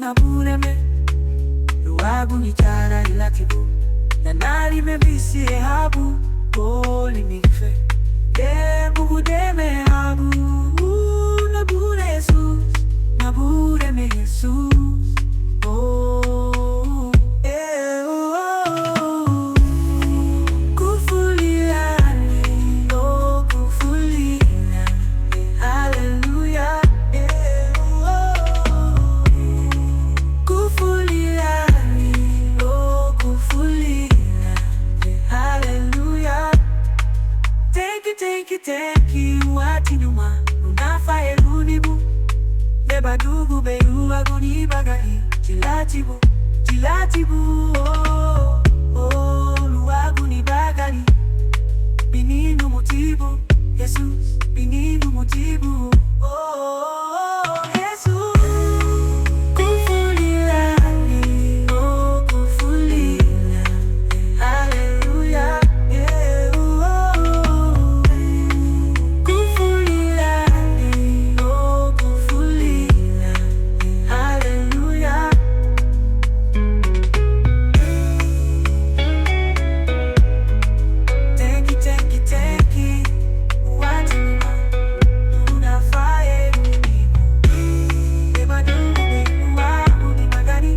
na bureme Luagu ni jara ilatibu Na nari mebisi habu Boli mife Debu deme habu Na bure Jesus Na bureme Jesus Oh eh oh Gufulilali Oh Gufulilali Hallelujah eh oh Gufulilali Oh Gufulilali Hallelujah Thank you Wati nyuma Unafaye lunibu Beba dugu beru aguni bagai Jilatibu oh oh luagu ni bagani Bininu motibu Jesus bininu motibu oh Jesus Gufulilali oh Gufulilali Hallelujah yeah oh Gufulilali oh Gufulilali Hallelujah Thank you Wati nyuma Unafaye lunibu Beba dugu beru aguni bagani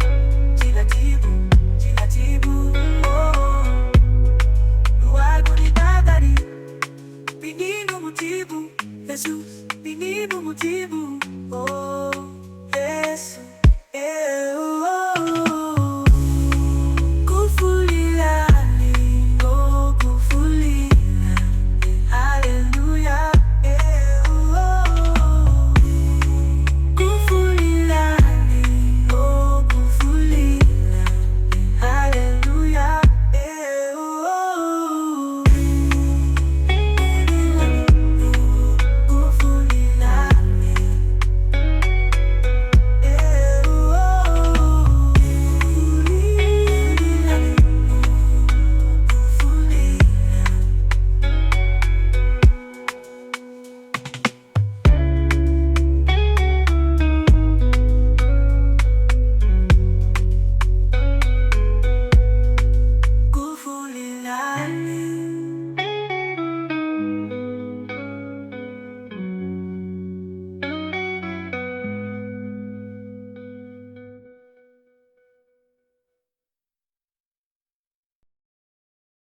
Jilatibu oh luagu ni bagani Bininu motibu Jesus bininu motibu oh Yesu yeah